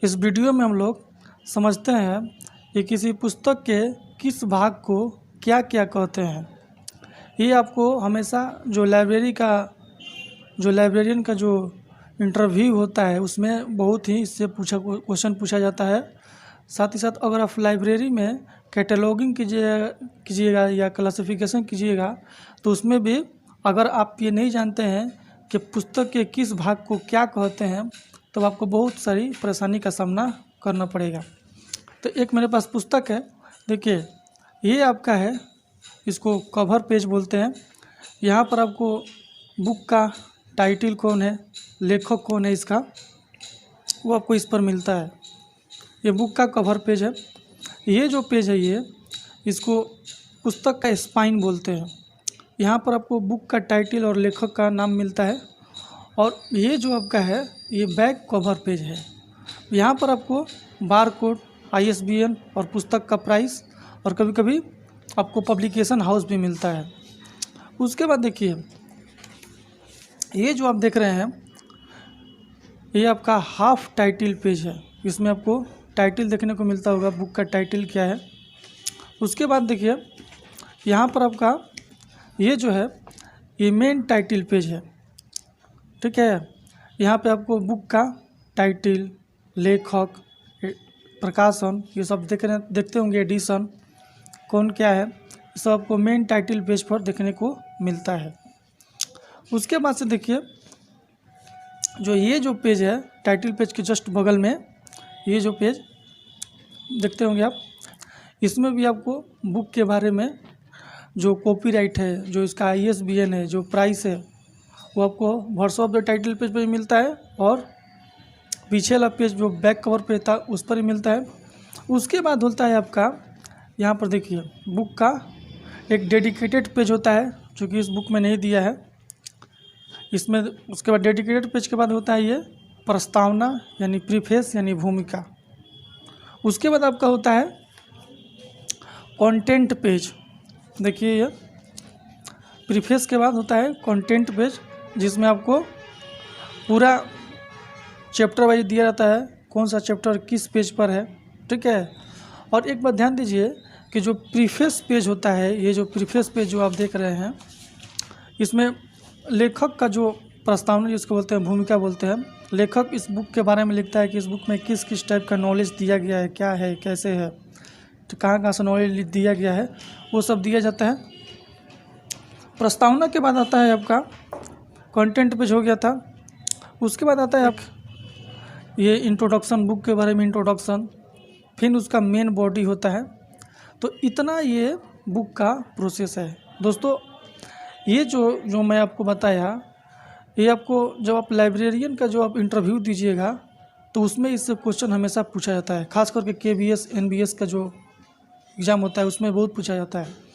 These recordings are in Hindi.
इस वीडियो में हम लोग समझते हैं कि किसी पुस्तक के किस भाग को क्या क्या कहते हैं। ये आपको हमेशा जो लाइब्रेरियन का जो इंटरव्यू होता है उसमें बहुत ही इससे क्वेश्चन पूछा जाता है। साथ ही साथ अगर आप लाइब्रेरी में कैटलॉगिंग कीजिएगा या क्लासिफिकेशन कीजिएगा तो उसमें भी अगर आप ये नहीं जानते हैं कि पुस्तक के किस भाग को क्या कहते हैं तो आपको बहुत सारी परेशानी का सामना करना पड़ेगा। तो एक मेरे पास पुस्तक है, देखिए ये आपका है, इसको कवर पेज बोलते हैं। यहाँ पर आपको बुक का टाइटल कौन है, लेखक कौन है इसका, वो आपको इस पर मिलता है। ये बुक का कवर पेज है। ये जो पेज है ये इसको पुस्तक का स्पाइन बोलते हैं। यहाँ पर आपको बुक का टाइटल और लेखक का नाम मिलता है। और ये जो आपका है ये बैक कवर पेज है। यहाँ पर आपको बार कोड, ISBN और पुस्तक का प्राइस और कभी कभी आपको पब्लिकेशन हाउस भी मिलता है। उसके बाद देखिए ये जो आप देख रहे हैं ये आपका हाफ टाइटल पेज है। इसमें आपको टाइटल देखने को मिलता होगा, बुक का टाइटल क्या है। उसके बाद देखिए यहाँ पर आपका ये जो है ये मेन टाइटल पेज है, ठीक है। यहाँ पे आपको बुक का टाइटल, लेखक, प्रकाशन ये सब देखते होंगे, एडिशन कौन क्या है, ये सब आपको मेन टाइटल पेज पर देखने को मिलता है। उसके बाद से देखिए जो ये जो पेज है टाइटल पेज के जस्ट बगल में ये जो पेज देखते होंगे आप, इसमें भी आपको बुक के बारे में जो कॉपीराइट है, जो इसका ISBN है, जो प्राइस है, वो आपको words of the title page पर भी मिलता है और पीछे वाला पेज जो बैक कवर पेज था उस पर ही मिलता है। उसके बाद होता है आपका यहाँ पर देखिए बुक का एक डेडिकेटेड पेज होता है जो कि इस बुक में नहीं दिया है इसमें। उसके बाद डेडिकेटेड पेज के बाद होता है ये प्रस्तावना यानी प्रीफेस यानी भूमिका। उसके बाद आपका होता है कंटेंट पेज। देखिए ये प्रीफेस के बाद होता है कंटेंट पेज जिसमें आपको पूरा चैप्टर वाइज दिया जाता है, कौन सा चैप्टर किस पेज पर है, ठीक है। और एक बात ध्यान दीजिए कि जो प्रीफेस पेज होता है, ये जो प्रीफेस पेज जो आप देख रहे हैं इसमें लेखक का जो प्रस्तावना जिसको बोलते हैं, भूमिका बोलते हैं, लेखक इस बुक के बारे में लिखता है कि इस बुक में किस किस टाइप का नॉलेज दिया गया है, क्या है, कैसे है, तो कहाँ से नॉलेज दिया गया है, वो सब दिया जाता है। प्रस्तावना के बाद आता है आपका कंटेंट पेज हो गया था। उसके बाद आता है आप ये इंट्रोडक्शन, बुक के बारे में इंट्रोडक्शन, फिर उसका मेन बॉडी होता है। तो इतना ये बुक का प्रोसेस है दोस्तों। ये जो मैं आपको बताया ये आपको जब आप लाइब्रेरियन का जो आप इंटरव्यू दीजिएगा तो उसमें इससे क्वेश्चन हमेशा पूछा जाता है। खास करके KBS NBS का जो एग्ज़ाम होता है उसमें बहुत पूछा जाता है।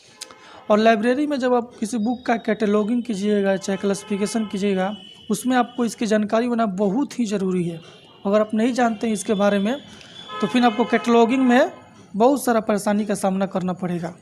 और लाइब्रेरी में जब आप किसी बुक का कैटलॉगिंग कीजिएगा चाहे क्लासिफिकेशन कीजिएगा उसमें आपको इसकी जानकारी होना बहुत ही ज़रूरी है। अगर आप नहीं जानते हैं इसके बारे में तो फिर आपको कैटलॉगिंग में बहुत सारा परेशानी का सामना करना पड़ेगा।